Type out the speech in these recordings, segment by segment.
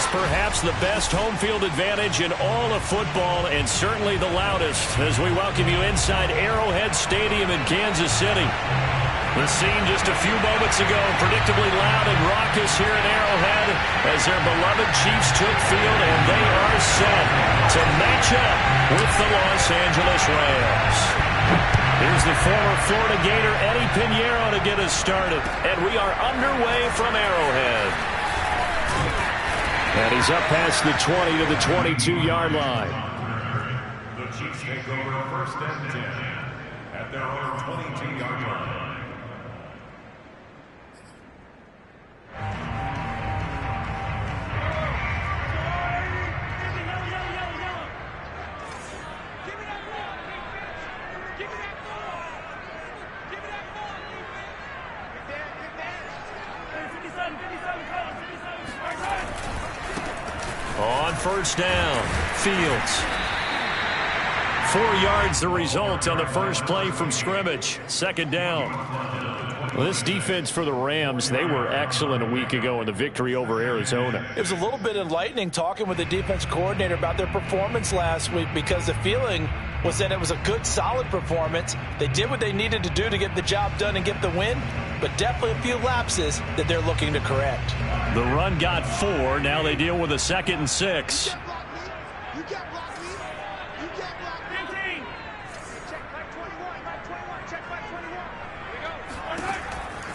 Perhaps the best home field advantage in all of football, and certainly the loudest, as we welcome you inside Arrowhead Stadium in Kansas City. The scene just a few moments ago, predictably loud and raucous here at Arrowhead as their beloved Chiefs took field, and they are set to match up with the Los Angeles Rams. Here's the former Florida Gator Eddie Pinheiro to get us started, and we are underway from Arrowhead. And he's up past the 20 to the 22-yard line. The Chiefs take over first and 10 at their own 22-yard line. On first down, Fields. 4 yards the result on the first play from scrimmage. Second down. Well, this defense for the Rams, they were excellent a week ago in the victory over Arizona. It was a little bit enlightening talking with the defense coordinator about their performance last week, because the feeling was that it was a good, solid performance. They did what they needed to do to get the job done and get the win, but definitely a few lapses that they're looking to correct. The run got 4. Now they deal with a 2nd and 6.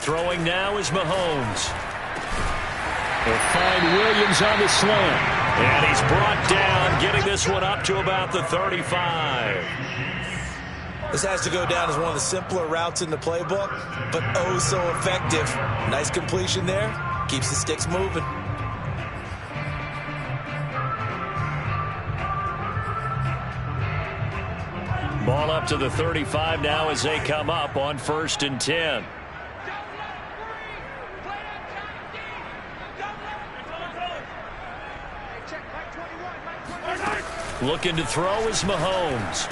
Throwing now is Mahomes. They'll find Williams on the slant. And he's brought down, getting this one up to about the 35. This has to go down as one of the simpler routes in the playbook, but oh so effective. Nice completion there. Keeps the sticks moving. Ball up to the 35 now as they come up on 1st and 10. Looking to throw is Mahomes.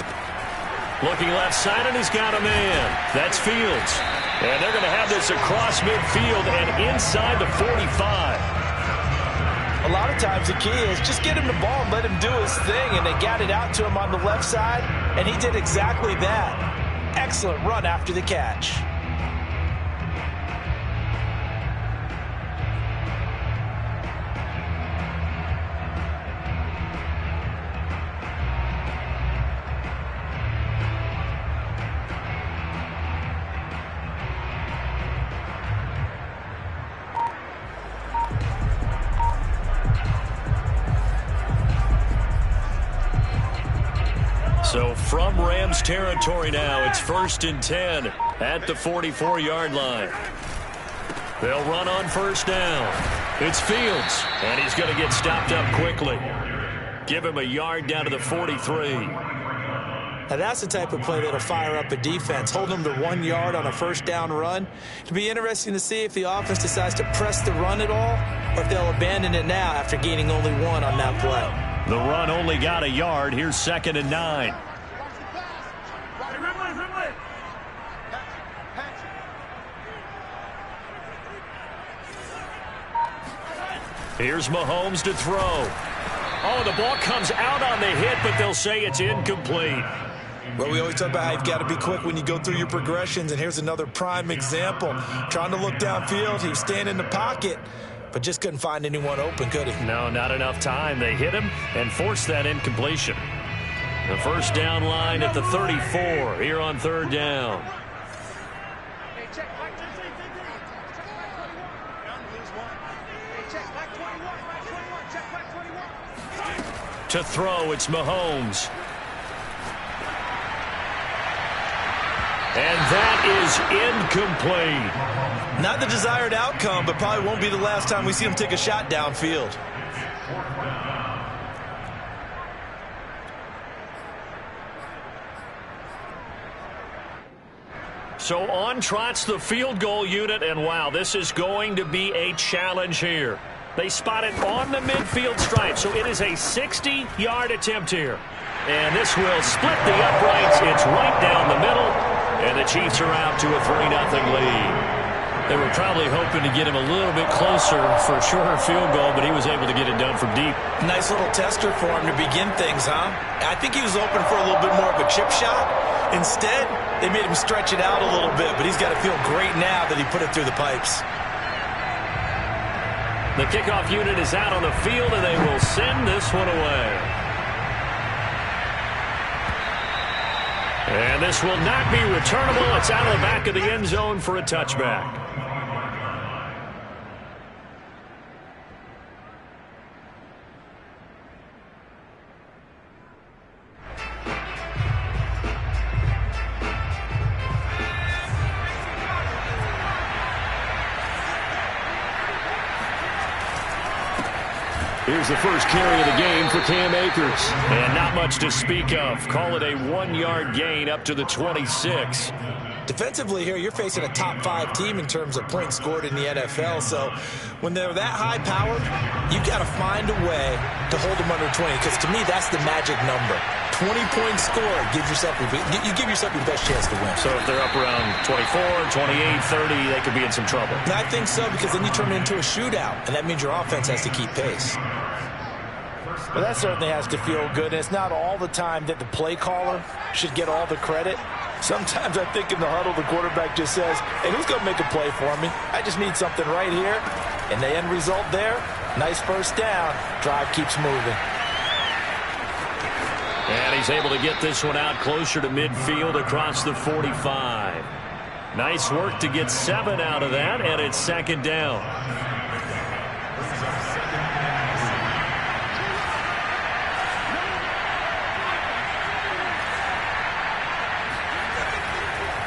Looking left side, and he's got a man. That's Fields. And they're going to have this across midfield and inside the 45. A lot of times the key is just get him the ball and let him do his thing, and they got it out to him on the left side, and he did exactly that. Excellent run after the catch. So from Rams territory now, it's 1st and 10 at the 44-yard line. They'll run on first down. It's Fields, and he's going to get stopped up quickly. Give him a yard down to the 43. Now that's the type of play that'll fire up a defense, holding them to 1 yard on a first down run. It'll be interesting to see if the offense decides to press the run at all, or if they'll abandon it now after gaining only 1 on that play. The run only got a yard. Here's 2nd and 9. Here's Mahomes to throw. Oh, the ball comes out on the hit, but they'll say it's incomplete. Well, we always talk about how you've got to be quick when you go through your progressions, and here's another prime example. Trying to look downfield, he was standing in the pocket, but just couldn't find anyone open, could he? No, not enough time. They hit him and forced that incompletion. The first down line at the 34 here on 3rd down. To throw, it's Mahomes. And that is incomplete. Not the desired outcome, but probably won't be the last time we see him take a shot downfield. So on trots the field goal unit, and wow, this is going to be a challenge here. They spot it on the midfield stripe, so it is a 60-yard attempt here. And this will split the uprights. It's right down the middle, and the Chiefs are out to a 3-0 lead. They were probably hoping to get him a little bit closer for a shorter field goal, but he was able to get it done from deep. Nice little tester for him to begin things, huh? I think he was open for a little bit more of a chip shot. Instead, they made him stretch it out a little bit, but he's got to feel great now that he put it through the pipes. The kickoff unit is out on the field, and they will send this one away. And this will not be returnable. It's out of the back of the end zone for a touchback. Here's the first carry of the game for Cam Akers. And not much to speak of. Call it a 1-yard gain up to the 26. Defensively here, you're facing a top-5 team in terms of points scored in the NFL. So when they're that high-powered, you've got to find a way to hold them under 20. Because to me, that's the magic number. 20 points scored, you give yourself your best chance to win. So if they're up around 24, 28, 30, they could be in some trouble. And I think so, because then you turn it into a shootout, and that means your offense has to keep pace. Well, that certainly has to feel good. And it's not all the time that the play caller should get all the credit. Sometimes I think in the huddle, the quarterback just says, hey, who's going to make a play for me? I just need something right here. And the end result there, nice first down. Drive keeps moving. And he's able to get this one out closer to midfield across the 45. Nice work to get 7 out of that, and it's second down.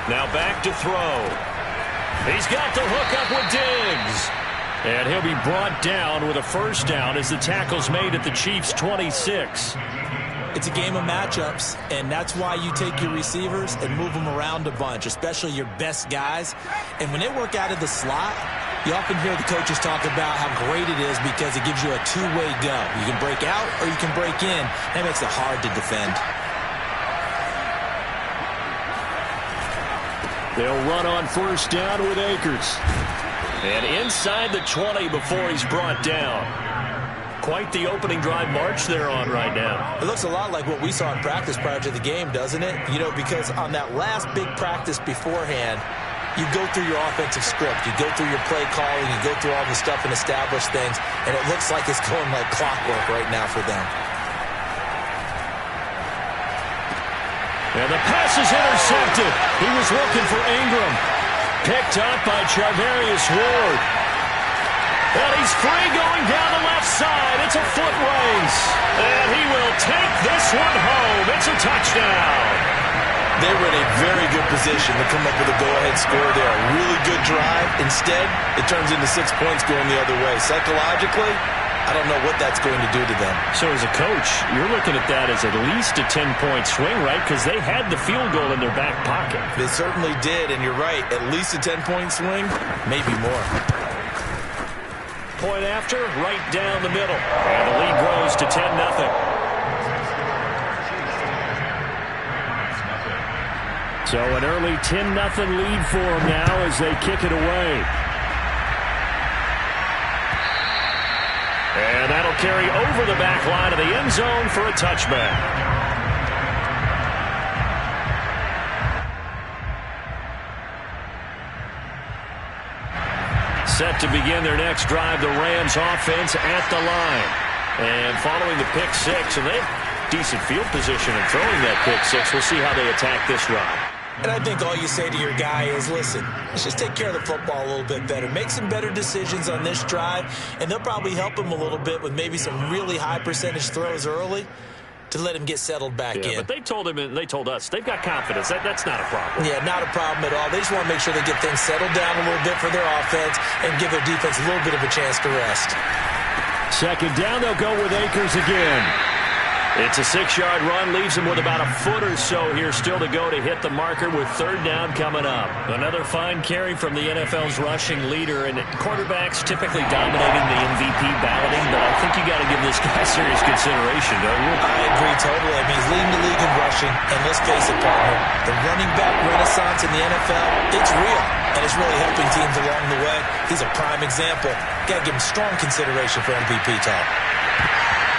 Now back to throw. He's got the hook up with Diggs. And he'll be brought down with a first down as the tackle's made at the Chiefs' 26. It's a game of matchups, and that's why you take your receivers and move them around a bunch, especially your best guys. And when they work out of the slot, you often hear the coaches talk about how great it is because it gives you a two-way go. You can break out or you can break in. That makes it hard to defend. They'll run on first down with Akers. And inside the 20 before he's brought down. Quite the opening drive march they're on right now. It looks a lot like what we saw in practice prior to the game, doesn't it? You know, because on that last big practice beforehand, you go through your offensive script. You go through your play calling. You go through all the stuff and establish things. And it looks like it's going like clockwork right now for them. And the pass is intercepted. He was looking for Ingram. Picked up by Charvarius Ward. And he's free going down the left side. It's a foot race. And he will take this one home. It's a touchdown. They were in a very good position to come up with a go-ahead score there. A really good drive. Instead, it turns into 6 points going the other way. Psychologically, I don't know what that's going to do to them. So as a coach, you're looking at that as at least a 10-point swing, right? Because they had the field goal in their back pocket. They certainly did, and you're right. At least a 10-point swing, maybe more. Point after, right down the middle. And the lead grows to 10-0. So an early 10-0 lead for them now as they kick it away. And that'll carry over the back line of the end zone for a touchback. Set to begin their next drive, the Rams offense at the line. And following the pick six, and they have decent field position in throwing that pick six. We'll see how they attack this drive. And I think all you say to your guy is, listen, let's just take care of the football a little bit better. Make some better decisions on this drive, and they'll probably help him a little bit with maybe some really high percentage throws early to let him get settled back in. But they told him, and they told us, they've got confidence. That's not a problem. Yeah, not a problem at all. They just want to make sure they get things settled down a little bit for their offense and give their defense a little bit of a chance to rest. Second down, they'll go with Akers again. It's a 6-yard run, leaves him with about a foot or so here still to go to hit the marker with third down coming up. Another fine carry from the NFL's rushing leader, and quarterbacks typically dominating the MVP balloting, but I think you got to give this guy serious consideration, don't you? I agree totally. I mean, he's leading the league in rushing, and let's face it, partner, the running back renaissance in the NFL, it's real, and it's really helping teams along the way. He's a prime example. Got to give him strong consideration for MVP talk.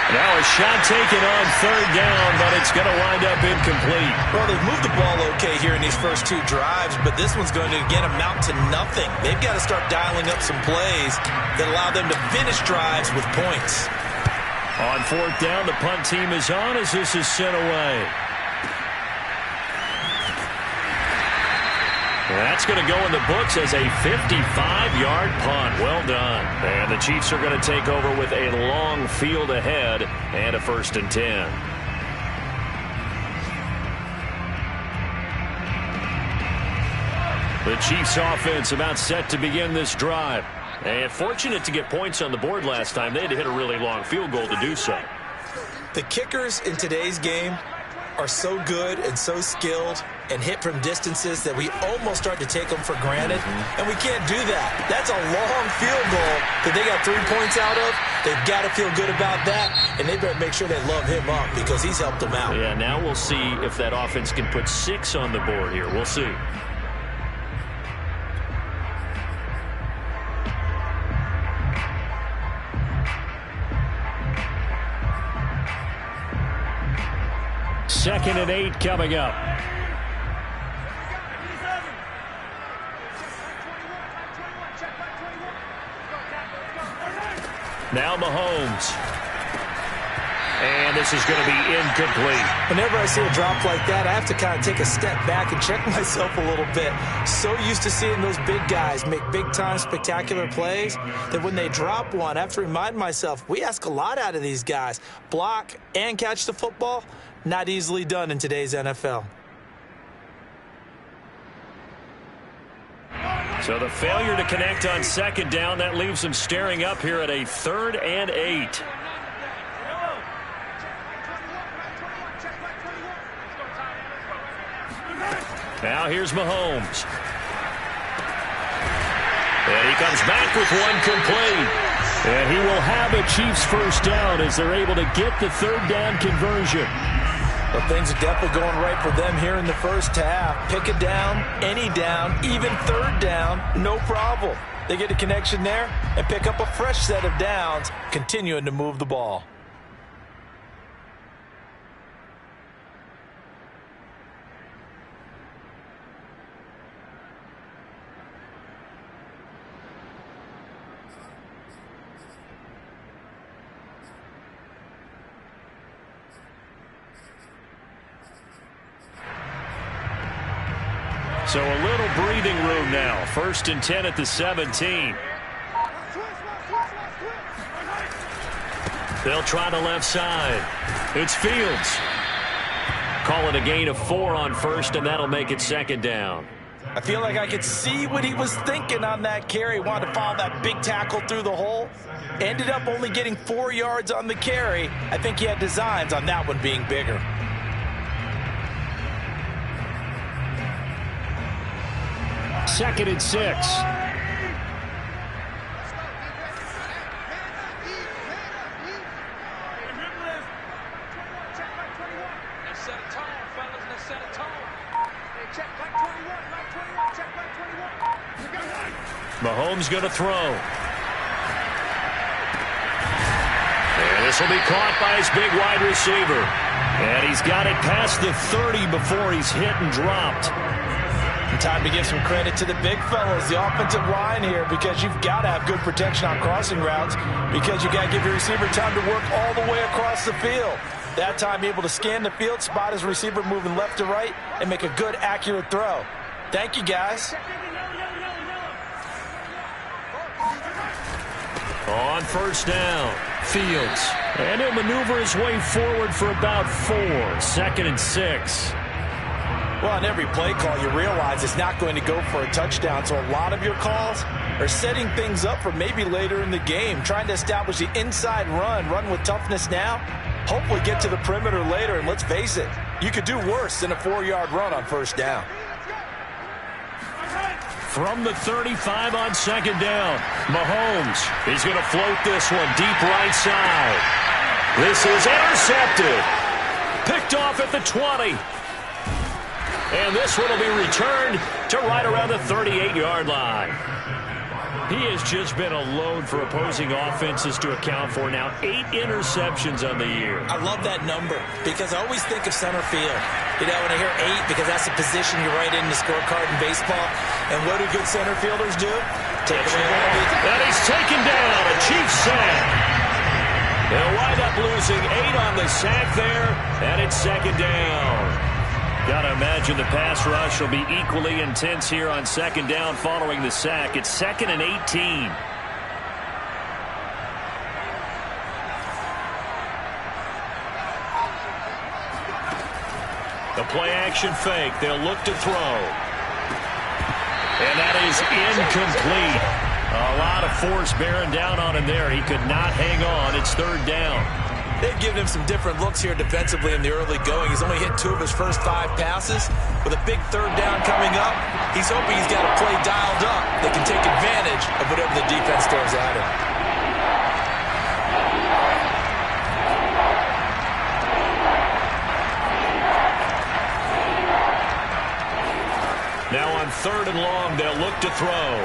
Now a shot taken on third down, but it's going to wind up incomplete. Well, they've moved the ball okay here in these first two drives, but this one's going to, again, amount to nothing. They've got to start dialing up some plays that allow them to finish drives with points. On fourth down, the punt team is on as this is sent away. That's going to go in the books as a 55-yard punt. Well done. And the Chiefs are going to take over with a long field ahead and a 1st and 10. The Chiefs offense about set to begin this drive. And fortunate to get points on the board last time. They had to hit a really long field goal to do so. The kickers in today's game are so good and so skilled and hit from distances that we almost start to take them for granted, and we can't do that. That's a long field goal that they got 3 points out of. They've got to feel good about that, and they better make sure they love him up because he's helped them out. Yeah, now we'll see if that offense can put 6 on the board here. We'll see. Second and 8 coming up. Now Mahomes. And this is going to be incomplete. Whenever I see a drop like that, I have to kind of take a step back and check myself a little bit. So used to seeing those big guys make big-time spectacular plays that when they drop one, I have to remind myself, we ask a lot out of these guys. Block and catch the football, not easily done in today's NFL. So the failure to connect on second down, that leaves them staring up here at a 3rd and 8. Now here's Mahomes. And he comes back with one complete. And he will have a Chiefs first down as they're able to get the third down conversion. Well, things are definitely going right for them here in the first half. Pick a down, any down, even third down, no problem. They get a connection there and pick up a fresh set of downs, continuing to move the ball. So a little breathing room now. 1st and 10 at the 17. They'll try the left side. It's Fields. Call it a gain of 4 on first, and that'll make it 2nd down. I feel like I could see what he was thinking on that carry. Wanted to follow that big tackle through the hole. Ended up only getting 4 yards on the carry. I think he had designs on that one being bigger. Second and 6. Mahomes going to throw. And this will be caught by his big wide receiver. And he's got it past the 30 before he's hit and dropped. Time to give some credit to the big fellas, the offensive line here, because you've got to have good protection on crossing routes because you got to give your receiver time to work all the way across the field. That time able to scan the field, spot his receiver moving left to right, and make a good, accurate throw. Thank you, guys. On first down, Fields. And he'll maneuver his way forward for about 4. 2nd and 6. Well, on every play call, you realize it's not going to go for a touchdown. So a lot of your calls are setting things up for maybe later in the game, trying to establish the inside run with toughness now, hopefully get to the perimeter later. And let's face it, you could do worse than a 4-yard run on first down. From the 35 on second down, Mahomes is going to float this one deep right side. This is intercepted. Picked off at the 20. And this one will be returned to right around the 38-yard line. He has just been a load for opposing offenses to account for. Now 8 interceptions on the year. I love that number because I always think of center field. You know, when I hear 8, because that's the position you write in the scorecard in baseball. And what do good center fielders do? Take away all the... And he's taken down. A Chiefs sack. They'll wind up losing 8 on the sack there. And it's second down. Got to imagine the pass rush will be equally intense here on second down following the sack. It's 2nd and 18. The play action fake. They'll look to throw. And that is incomplete. A lot of force bearing down on him there. He could not hang on. It's third down. They've given him some different looks here defensively in the early going. He's only hit 2 of his first 5 passes. With a big third down coming up, he's hoping he's got a play dialed up that can take advantage of whatever the defense throws at him. Now on 3rd and long, they'll look to throw.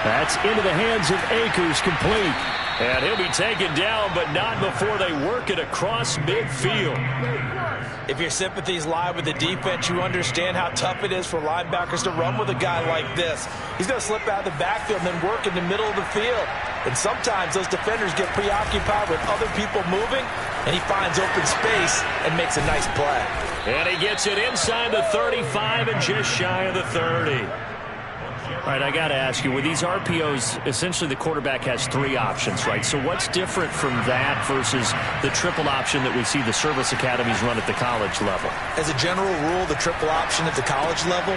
That's into the hands of Akers, complete. And he'll be taken down, but not before they work it across midfield. If your sympathies lie with the defense, you understand how tough it is for linebackers to run with a guy like this. He's going to slip out of the backfield and then work in the middle of the field. And sometimes those defenders get preoccupied with other people moving, and he finds open space and makes a nice play. And he gets it inside the 35 and just shy of the 30. All right, I got to ask you, with these RPOs, essentially the quarterback has 3 options, right? So what's different from that versus the triple option that we see the service academies run at the college level? As a general rule, the triple option at the college level,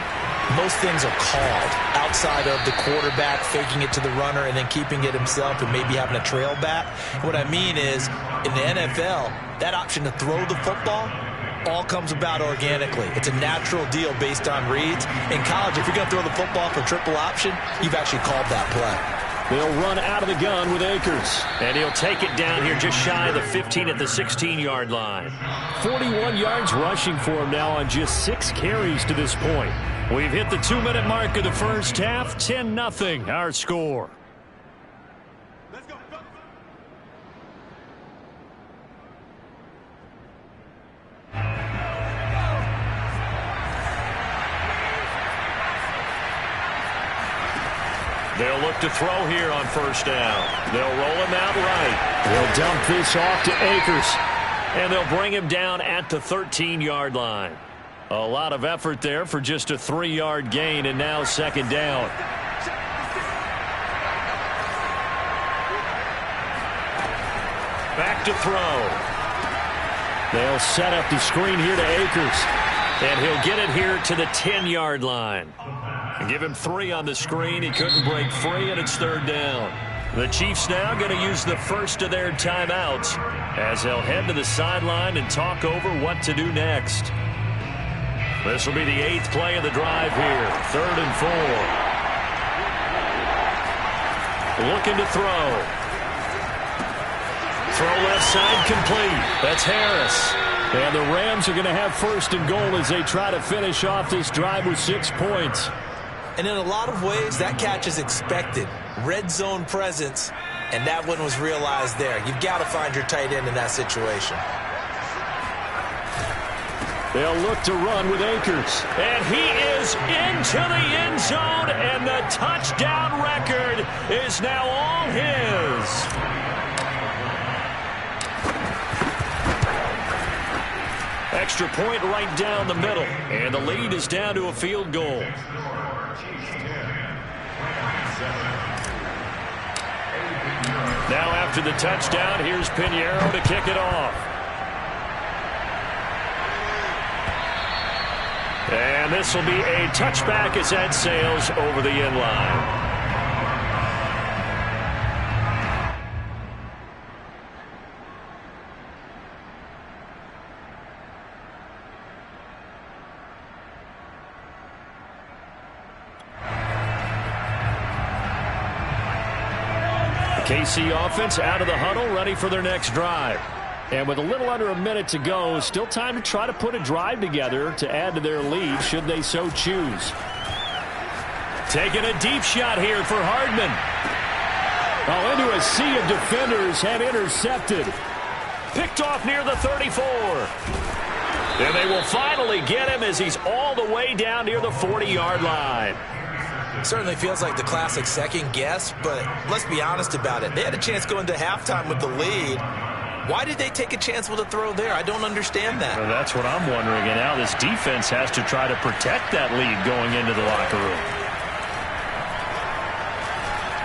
most things are called outside of the quarterback faking it to the runner and then keeping it himself and maybe having a trail back. What I mean is, in the NFL, that option to throw the football all comes about organically. It's a natural deal based on reads. In college, if you're going to throw the football for triple option, you've actually called that play. They'll run out of the gun with Akers. And he'll take it down here just shy of the 15 at the 16-yard line. 41 yards rushing for him now on just 6 carries to this point. We've hit the 2-minute mark of the first half. 10-0 our score. They'll look to throw here on first down. They'll roll him out right. They'll dump this off to Akers. And they'll bring him down at the 13-yard line. A lot of effort there for just a 3-yard gain, and now second down. Back to throw. They'll set up the screen here to Akers. And he'll get it here to the 10-yard line. And give him 3 on the screen. He couldn't break free, and it's third down. The Chiefs now going to use the first of their timeouts as they'll head to the sideline and talk over what to do next. This will be the 8th play of the drive here. 3rd and 4. Looking to throw. Throw left side complete. That's Harris. And the Rams are going to have 1st and goal as they try to finish off this drive with 6 points. And in a lot of ways, that catch is expected. Red zone presence, and that one was realized there. You've got to find your tight end in that situation. They'll look to run with Akers. And he is into the end zone, and the touchdown record is now all his. Extra point right down the middle, and the lead is down to a field goal. Now after the touchdown, here's Pinheiro to kick it off. And this will be a touchback as that sails over the end line. KC offense out of the huddle, ready for their next drive. And with a little under a minute to go, still time to try to put a drive together to add to their lead should they so choose. Taking a deep shot here for Hardman. Oh, into a sea of defenders and intercepted. Picked off near the 34. And they will finally get him as he's all the way down near the 40-yard line. Certainly feels like the classic second guess, but let's be honest about it. They had a chance going into halftime with the lead. Why did they take a chance with a throw there? I don't understand that. Well, that's what I'm wondering. And now this defense has to try to protect that lead going into the locker room.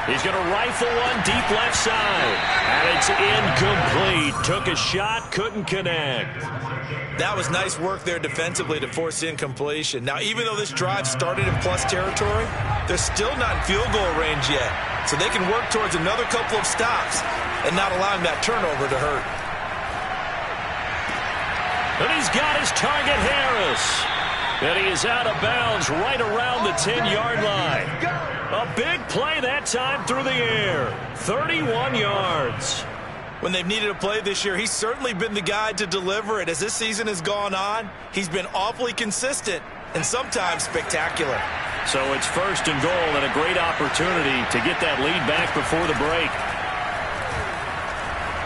He's going to rifle one deep left side. And it's incomplete. Took a shot, couldn't connect. That was nice work there defensively to force incompletion. Now, even though this drive started in plus territory, they're still not in field goal range yet. So they can work towards another couple of stops and not allowing that turnover to hurt. And he's got his target, Harris. And he is out of bounds right around the 10-yard line. A big play that time through the air. 31 yards. When they've needed a play this year, he's certainly been the guy to deliver it. As this season has gone on, he's been awfully consistent and sometimes spectacular. So it's first and goal and a great opportunity to get that lead back before the break.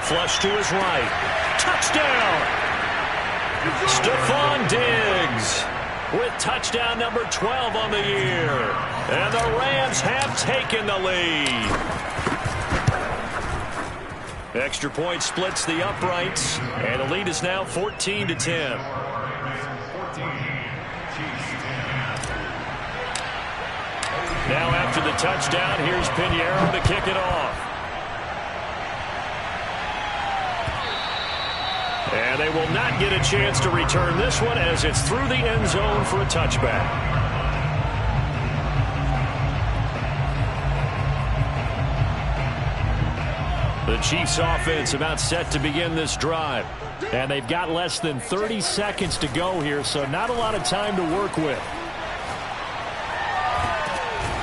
Flush to his right. Touchdown! Stephon Diggs with touchdown number 12 on the year. And the Rams have taken the lead. Extra point splits the uprights, and the lead is now 14-10. Now after the touchdown, here's Pinheiro to kick it off. And they will not get a chance to return this one as it's through the end zone for a touchback. The Chiefs offense about set to begin this drive. And they've got less than 30 seconds to go here, so not a lot of time to work with.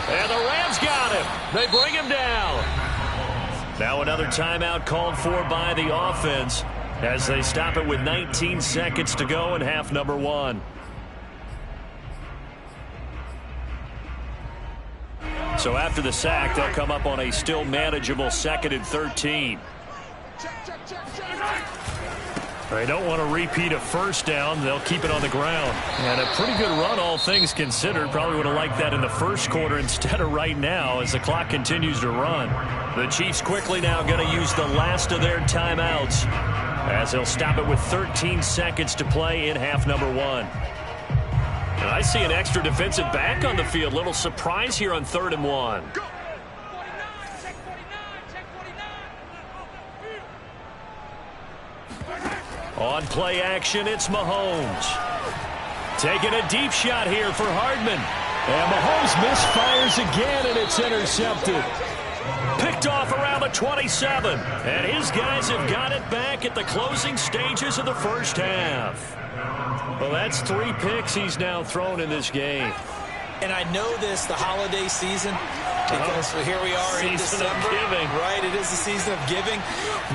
And the Rams got him. They bring him down. Now another timeout called for by the offense as they stop it with 19 seconds to go in half number one. So after the sack, they'll come up on a still manageable 2nd and 13. They don't want to repeat a first down. They'll keep it on the ground. And a pretty good run, all things considered. Probably would have liked that in the first quarter instead of right now as the clock continues to run. The Chiefs quickly now going to use the last of their timeouts as they'll stop it with 13 seconds to play in half number one. And I see an extra defensive back on the field. Little surprise here on 3rd and 1. On play action, it's Mahomes. Taking a deep shot here for Hardman. And Mahomes misfires again, and it's intercepted. Picked off around the 27. And his guys have got it back at the closing stages of the first half. Well, that's 3 picks he's now thrown in this game. And I know this, the holiday season, because here we are in December. Giving. Right, it is the season of giving.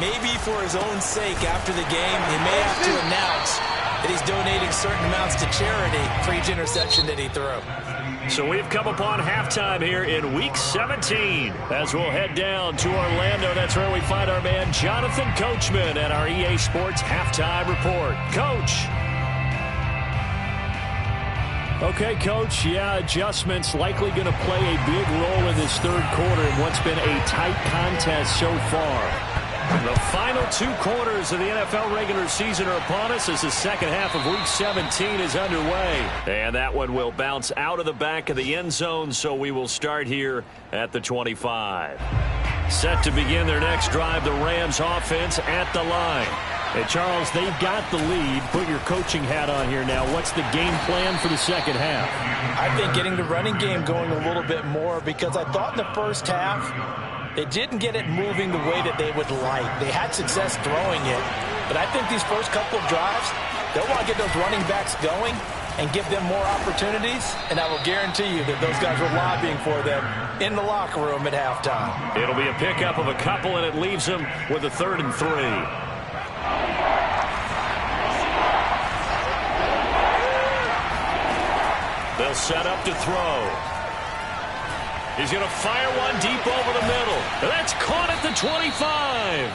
Maybe for his own sake after the game, he may have to announce that he's donating certain amounts to charity for each interception that he threw. So we've come upon halftime here in Week 17. As we'll head down to Orlando, that's where we find our man Jonathan Coachman at our EA Sports Halftime Report. Coach. Okay, Coach, adjustments likely going to play a big role in this third quarter in what's been a tight contest so far. The final 2 quarters of the NFL regular season are upon us as the second half of Week 17 is underway. And that one will bounce out of the back of the end zone, so we will start here at the 25. Set to begin their next drive, the Rams offense at the line. Hey, Charles, they've got the lead. Put your coaching hat on here now. What's the game plan for the second half? I think getting the running game going a little bit more because I thought in the first half they didn't get it moving the way that they would like. They had success throwing it, but I think these first couple of drives, they'll want to get those running backs going and give them more opportunities, and I will guarantee you that those guys were lobbying for them in the locker room at halftime. It'll be a pickup of a couple, and it leaves them with a 3rd and 3. They'll set up to throw. He's going to fire one deep over the middle. That's caught at the 25.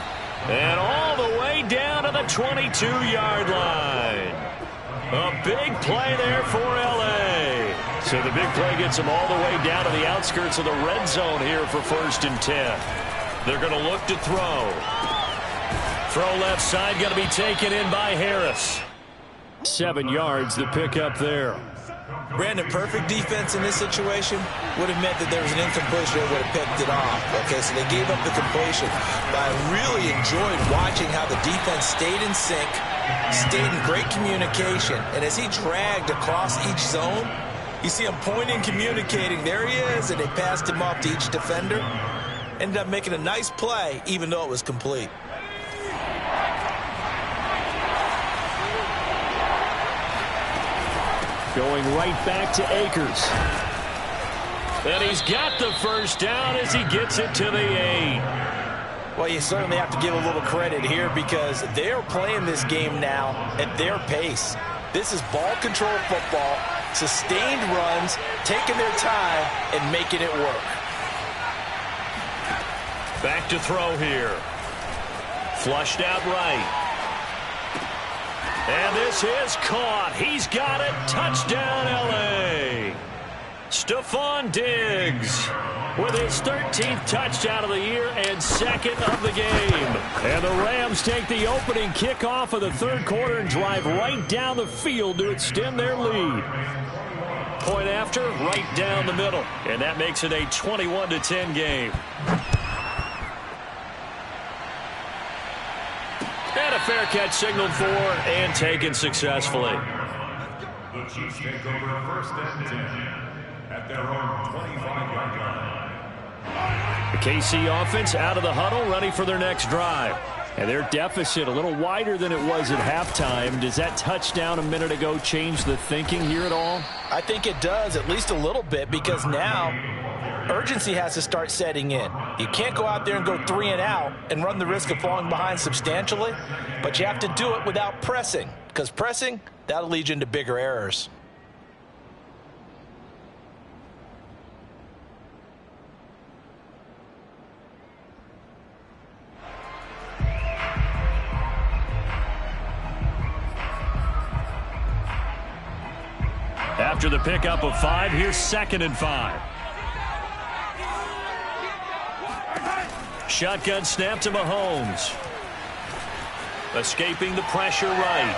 And all the way down to the 22-yard line. A big play there for L.A. So the big play gets them all the way down to the outskirts of the red zone here for 1st and 10. They're going to look to throw. Throw left side, going to be taken in by Harris. 7 yards, the pickup there. Brandon, perfect defense in this situation would have meant that there was an incompletion that would have picked it off. Okay, so they gave up the completion. But I really enjoyed watching how the defense stayed in sync, stayed in great communication. And as he dragged across each zone, you see him pointing, communicating. There he is, and they passed him off to each defender. Ended up making a nice play, even though it was complete. Going right back to Akers. And he's got the first down as he gets it to the 8. Well, you certainly have to give a little credit here because they're playing this game now at their pace. This is ball control football, sustained runs, taking their time and making it work. Back to throw here. Flushed out right. And this is caught. He's got it. Touchdown, L.A. Stephon Diggs with his 13th touchdown of the year and 2nd of the game. And the Rams take the opening kickoff of the 3rd quarter and drive right down the field to extend their lead. Point after, right down the middle. And that makes it a 21-10 game. And a fair catch signaled for and taken successfully. The Chiefs take over 1st and 10 at their own 25-yard line. The KC offense out of the huddle, ready for their next drive. And their deficit a little wider than it was at halftime. Does that touchdown a minute ago change the thinking here at all? I think it does, at least a little bit, because now urgency has to start setting in. You can't go out there and go 3 and out and run the risk of falling behind substantially, but you have to do it without pressing, because pressing, that'll lead you into bigger errors. After the pickup of 5, here's 2nd and 5. Shotgun snap to Mahomes. Escaping the pressure right.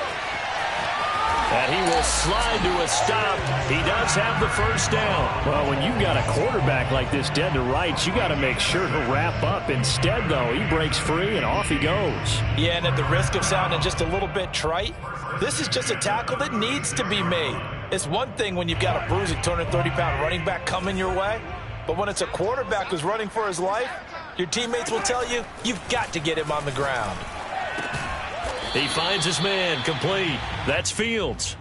And he will slide to a stop. He does have the first down. Well, when you've got a quarterback like this dead to rights, you got to make sure to wrap up. Instead, though, he breaks free and off he goes. Yeah, and at the risk of sounding just a little bit trite, this is just a tackle that needs to be made. It's one thing when you've got a bruising 230-pound running back coming your way, but when it's a quarterback who's running for his life, your teammates will tell you, you've got to get him on the ground. He finds his man, complete. That's Fields.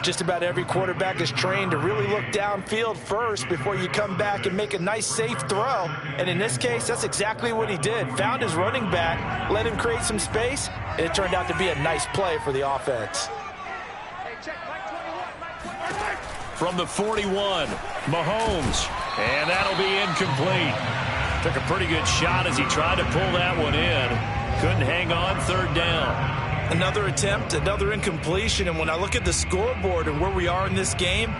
Just about every quarterback is trained to really look downfield first before you come back and make a nice, safe throw. And in this case, that's exactly what he did. Found his running back, let him create some space, and it turned out to be a nice play for the offense. From the 41, Mahomes. And that'll be incomplete. Took a pretty good shot as he tried to pull that one in. Couldn't hang on, 3rd down. Another attempt, another incompletion. And when I look at the scoreboard and where we are in this game,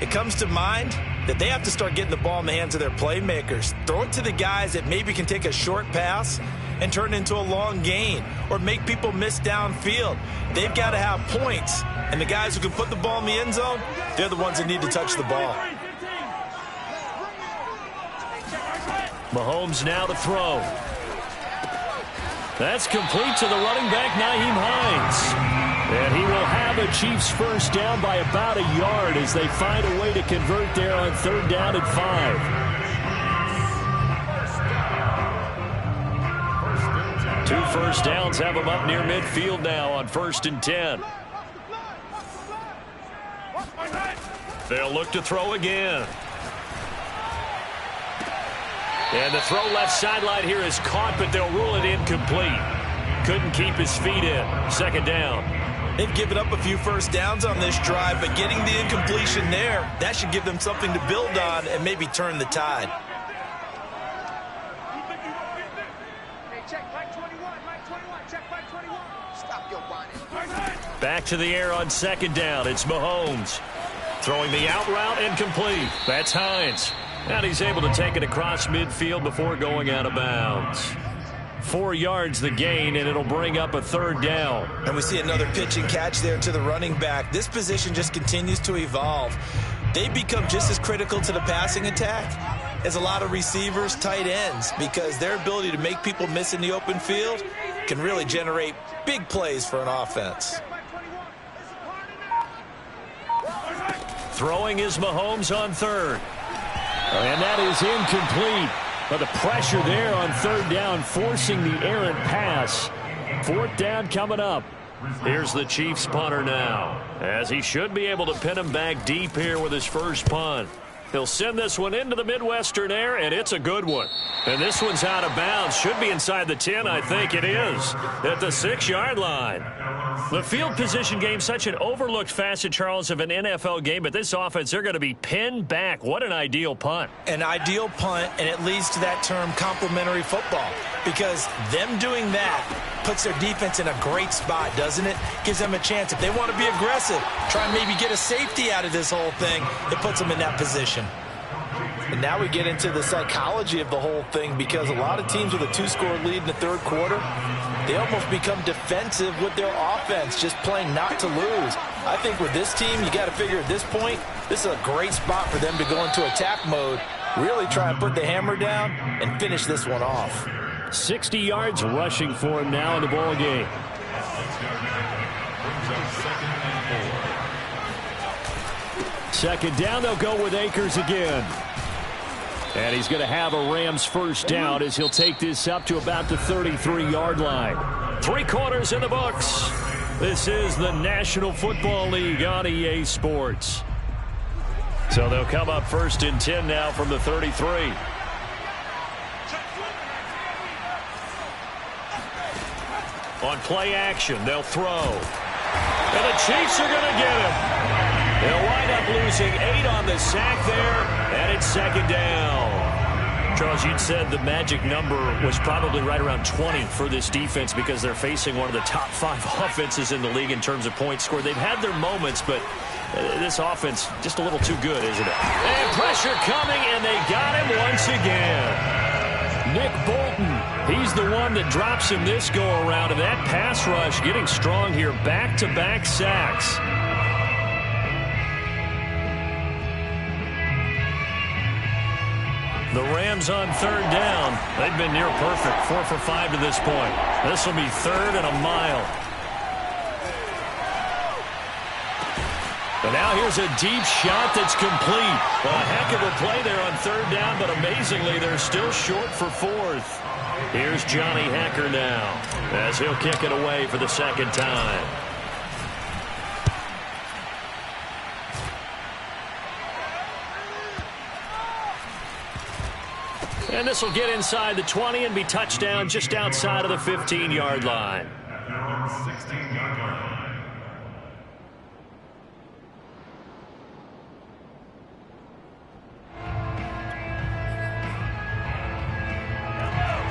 it comes to mind that they have to start getting the ball in the hands of their playmakers. Throw it to the guys that maybe can take a short pass and turn it into a long gain or make people miss downfield. They've got to have points. And the guys who can put the ball in the end zone, they're the ones that need to touch the ball. Mahomes now to throw. That's complete to the running back, Nyheim Hines. And he will have a Chiefs first down by about a yard as they find a way to convert there on 3rd down and 5. 2 first downs have them up near midfield now on 1st and 10. They'll look to throw again. And the throw left sideline here is caught, but they'll rule it incomplete. Couldn't keep his feet in. Second down. They've given up a few first downs on this drive, but getting the incompletion there, that should give them something to build on and maybe turn the tide. Back to the air on second down. It's Mahomes. Throwing the out route incomplete. That's Hines. And he's able to take it across midfield before going out of bounds. 4 yards the gain, and it'll bring up a third down. And we see another pitch and catch there to the running back. This position just continues to evolve. They become just as critical to the passing attack as a lot of receivers, tight ends, because their ability to make people miss in the open field can really generate big plays for an offense. Throwing is Mahomes on third. And that is incomplete. But the pressure there on third down, forcing the errant pass. Fourth down coming up. Here's the Chiefs punter now, as he should be able to pin him back deep here with his first punt. He'll send this one into the Midwestern air, and it's a good one. And this one's out of bounds. Should be inside the 10, I think it is, at the 6-yard line. The field position game, such an overlooked facet, Charles, of an NFL game, but this offense, they're going to be pinned back. What an ideal punt. An ideal punt, and it leads to that term complementary football, because them doing that puts their defense in a great spot, doesn't it? Gives them a chance. If they want to be aggressive, try and maybe get a safety out of this whole thing, it puts them in that position. And now we get into the psychology of the whole thing, because a lot of teams with a 2-score lead in the third quarter, they almost become defensive with their offense, just playing not to lose. I think with this team, you got to figure at this point, this is a great spot for them to go into attack mode, really try and put the hammer down and finish this one off. 60 yards rushing for him now in the ball game. Second down, they'll go with Akers again. And he's going to have a Rams first down as he'll take this up to about the 33-yard line. 3 quarters in the books. This is the National Football League on EA Sports. So they'll come up first and 10 now from the 33. On play action, they'll throw. And the Chiefs are going to get him. They'll wind up losing 8 on the sack there, and it's second down. Charles, you'd said the magic number was probably right around 20 for this defense because they're facing one of the top 5 offenses in the league in terms of points scored. They've had their moments, but this offense just a little too good, isn't it? And pressure coming, and they got him once again. Nick Bolton, he's the one that drops him this go-around, and that pass rush getting strong here. Back-to-back sacks. The Rams on third down. They've been near perfect. 4 for 5 to this point. This will be third and a mile. And now here's a deep shot that's complete. A heck of a play there on third down, but amazingly, they're still short for fourth. Here's Johnny Hekker now as he'll kick it away for the second time. And this will get inside the 20 and be touchdown just outside of the 15-yard line.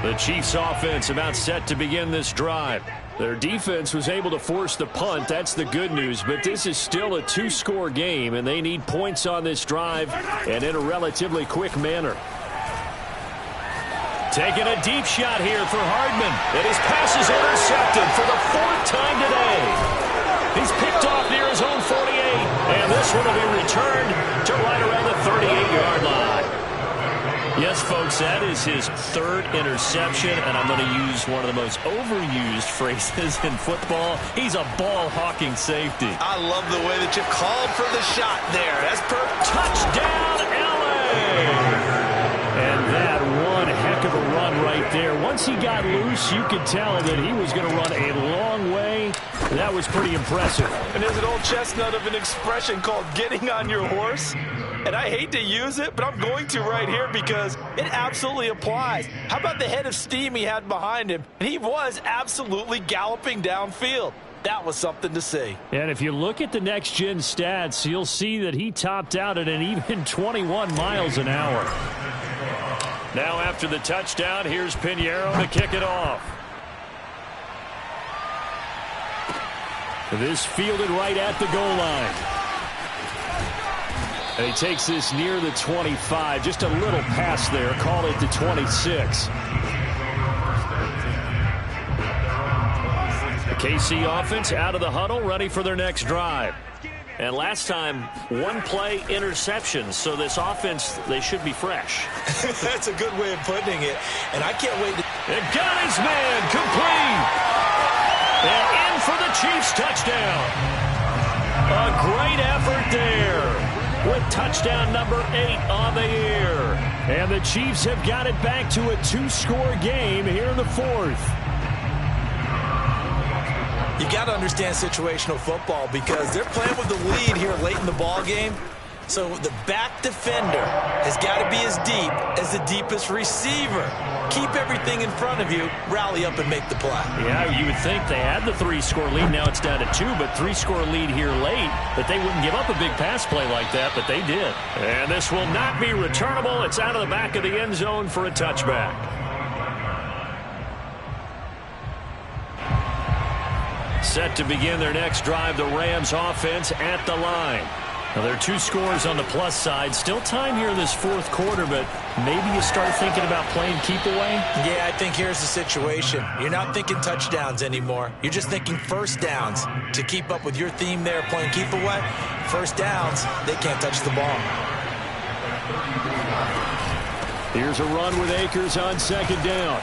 The Chiefs offense about set to begin this drive. Their defense was able to force the punt. That's the good news. But this is still a 2-score game, and they need points on this drive and in a relatively quick manner. Taking a deep shot here for Hardman. And his pass is intercepted for the 4th time today. He's picked off near his own 48. And this one will be returned to right around the 38-yard line. Yes, folks, that is his 3rd interception, and I'm going to use one of the most overused phrases in football. He's a ball-hawking safety. I love the way that you called for the shot there. That's perfect. Touchdown, LA! And that one heck of a run right there. Once he got loose, you could tell that he was going to run a long way That was pretty impressive. And there's an old chestnut of an expression called getting on your horse. And I hate to use it, but I'm going to right here because it absolutely applies. How about the head of steam he had behind him? And he was absolutely galloping downfield. That was something to see. And if you look at the next-gen stats, you'll see that he topped out at an even 21 miles an hour. Now after the touchdown, here's Pinheiro to kick it off. This fielded right at the goal line. And he takes this near the 25. Just a little pass there. Call it the 26. The KC offense out of the huddle, ready for their next drive. And last time, one-play interception. So this offense, they should be fresh. That's a good way of putting it. And I can't wait to... And got his man complete. And in for the Chiefs touchdown. A great effort there with touchdown number 8 on the year. And the Chiefs have got it back to a 2-score game here in the 4th. You got to understand situational football because they're playing with the lead here late in the ball game. So the back defender has got to be as deep as the deepest receiver. Keep everything in front of you, rally up and make the play. Yeah, you would think they had the 3-score lead. Now it's down to 2, but 3-score lead here late. That they wouldn't give up a big pass play like that, but they did. And this will not be returnable. It's out of the back of the end zone for a touchback. Set to begin their next drive, the Rams offense at the line. Now, there are 2 scores on the plus side. Still time here in this 4th quarter, but maybe you start thinking about playing keep away? Yeah, I think here's the situation. You're not thinking touchdowns anymore. You're just thinking first downs. To keep up with your theme there, playing keep away, first downs, they can't touch the ball. Here's a run with Akers on 2nd down.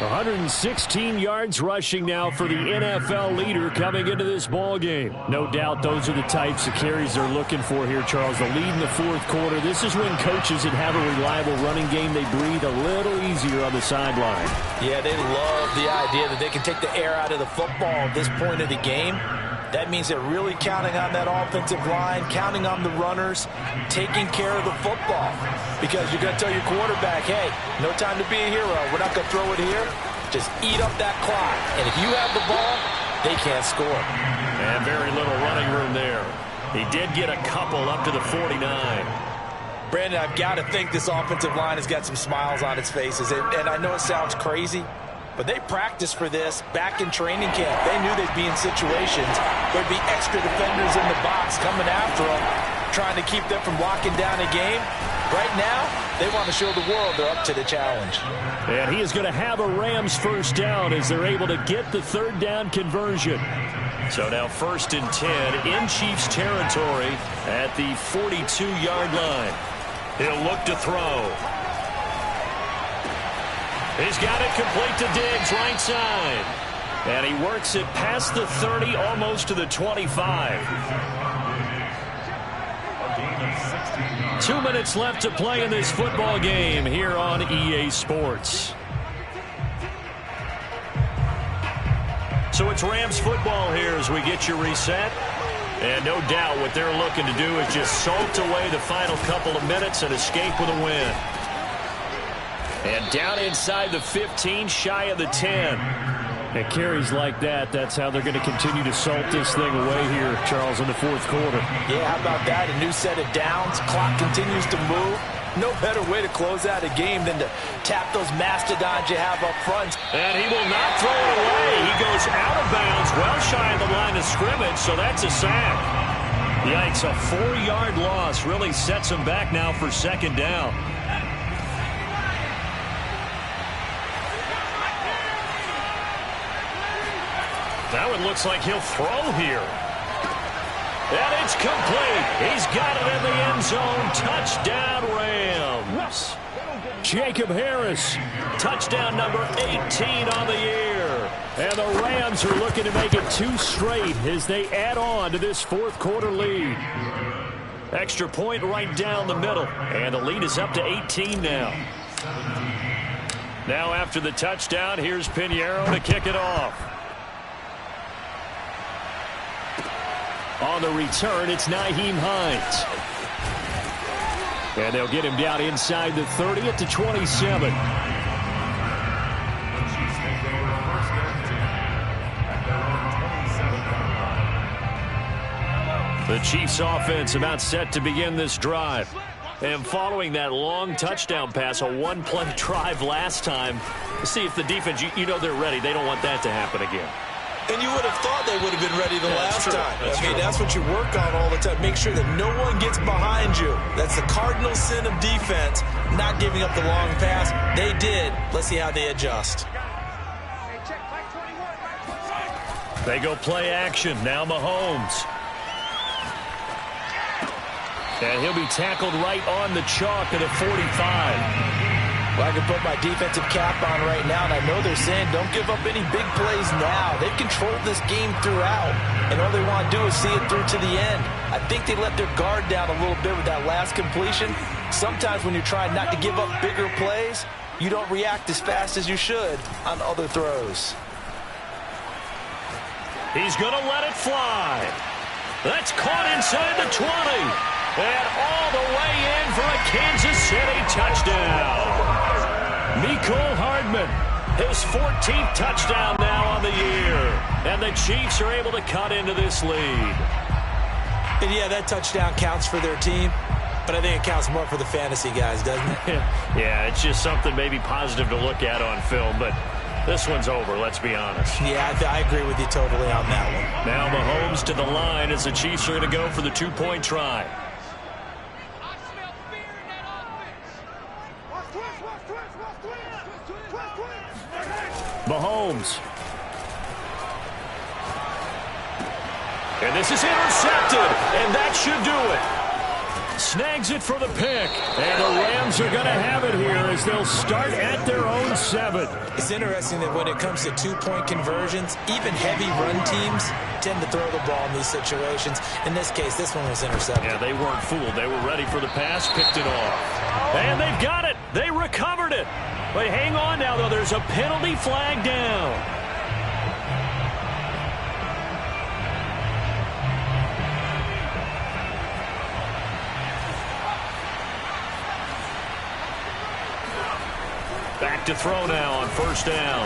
116 yards rushing now for the NFL leader coming into this ball game. No doubt those are the types of carries they're looking for here, Charles. The lead in the 4th quarter. This is when coaches that have a reliable running game, they breathe a little easier on the sideline. Yeah, they love the idea that they can take the air out of the football at this point of the game. That means they're really counting on that offensive line, counting on the runners, taking care of the football. Because you're going to tell your quarterback, hey, no time to be a hero. We're not going to throw it here. Just eat up that clock. And if you have the ball, they can't score. And very little running room there. He did get a couple up to the 49. Brandon, I've got to think this offensive line has got some smiles on its faces. And I know it sounds crazy, but they practiced for this back in training camp. They knew they'd be in situations. There'd be extra defenders in the box coming after them, trying to keep them from locking down a game. Right now, they want to show the world they're up to the challenge. And he is going to have a Rams first down as they're able to get the 3rd down conversion. So now 1st and 10 in Chiefs territory at the 42-yard line. He'll look to throw. He's got it complete to Diggs, right side. And he works it past the 30, almost to the 25. 2 minutes left to play in this football game here on EA Sports. So it's Rams football here as we get you reset. And no doubt what they're looking to do is just salt away the final couple of minutes and escape with a win. And down inside the 15, shy of the 10. At carries like that, that's how they're going to continue to salt this thing away here, Charles, in the 4th quarter. Yeah, how about that? A new set of downs. Clock continues to move. No better way to close out a game than to tap those mastodons you have up front. And he will not throw it away. He goes out of bounds, well shy of the line of scrimmage, so that's a sack. Yikes, a 4-yard loss really sets him back now for 2nd down. Now it looks like he'll throw here. And it's complete. He's got it in the end zone. Touchdown, Rams. Jacob Harris, touchdown number 18 on the year. And the Rams are looking to make it 2 straight as they add on to this 4th quarter lead. Extra point right down the middle. And the lead is up to 18 now. Now after the touchdown, here's Pinheiro to kick it off. On the return, it's Nyheim Hines. And they'll get him down inside the 30 at the 27. The Chiefs offense about set to begin this drive. And following that long touchdown pass, a one-play drive last time, see if the defense, you know they're ready. They don't want that to happen again. And you would have thought they would have been ready the last time. That's what you work on all the time. Make sure that no one gets behind you. That's the cardinal sin of defense, not giving up the long pass. They did. Let's see how they adjust. They go play action. Now Mahomes. And he'll be tackled right on the chalk at a 45. Well, I can put my defensive cap on right now, and I know they're saying don't give up any big plays now. They've controlled this game throughout, and all they want to do is see it through to the end. I think they let their guard down a little bit with that last completion. Sometimes when you're trying not to give up bigger plays, you don't react as fast as you should on other throws. He's going to let it fly. That's caught inside the 20. And all the way in for a Kansas City touchdown. Mecole Hardman, his 14th touchdown now on the year. And the Chiefs are able to cut into this lead. And yeah, that touchdown counts for their team, but I think it counts more for the fantasy guys, doesn't it? Yeah, it's just something maybe positive to look at on film, but this one's over, let's be honest. Yeah, I agree with you totally on that one. Now Mahomes to the line as the Chiefs are going to go for the two-point try. Mahomes. And this is intercepted, and that should do it. Snags it for the pick, and the Rams are going to have it here as they'll start at their own 7. It's interesting that when it comes to two-point conversions, even heavy run teams tend to throw the ball in these situations. In this case, this one was intercepted. Yeah, they weren't fooled. They were ready for the pass, picked it off. And they've got it. They recovered it. But hang on now, though. There's a penalty flag down. Back to throw now on first down.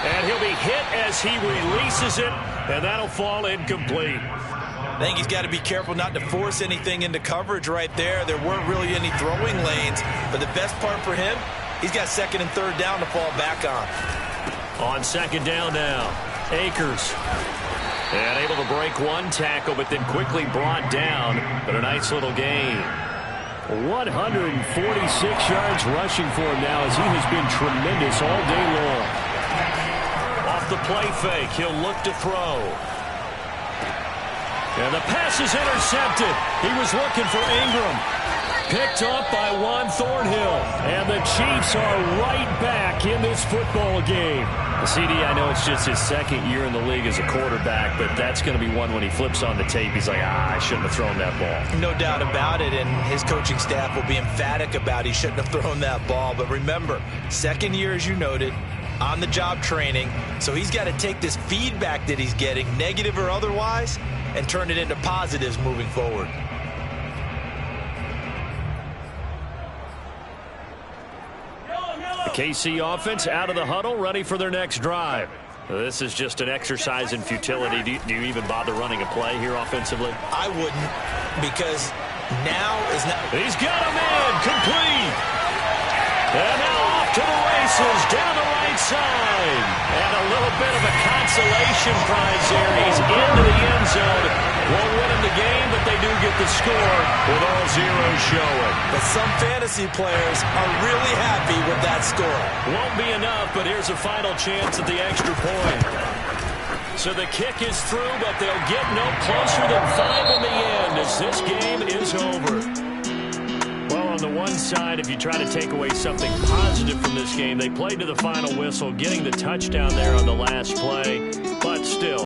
And he'll be hit as he releases it, and that'll fall incomplete. I think he's got to be careful not to force anything into coverage right there. There weren't really any throwing lanes, but the best part for him, he's got second and third down to fall back on. On second down now, Akers. And able to break one tackle, but then quickly brought down. But a nice little gain. 146 yards rushing for him now as he has been tremendous all day long. Off the play fake, he'll look to throw. And the pass is intercepted. He was looking for Ingram. Picked up by Juan Thornhill. And the Chiefs are right back in this football game. CD, I know it's just his second year in the league as a quarterback, but that's going to be one when he flips on the tape. He's like, I shouldn't have thrown that ball. No doubt about it, and his coaching staff will be emphatic about he shouldn't have thrown that ball. But remember, second year, as you noted, on-the-job training, so he's got to take this feedback that he's getting, negative or otherwise, and turn it into positives moving forward. The KC offense out of the huddle, ready for their next drive. This is just an exercise in futility. Do you even bother running a play here offensively? I wouldn't, because now is not. He's got him in, complete. And now off to the races, down the right side. And a little bit of a consolation prize there. He's into the end zone. Won't win him the game, but they do get the score with all zeros showing. But some fantasy players are really happy with that score. Won't be enough, but here's a final chance at the extra point. So the kick is through, but they'll get no closer than 5 in the end as this game is over. Well, on the one side, if you try to take away something positive from this game, they played to the final whistle, getting the touchdown there on the last play, but still.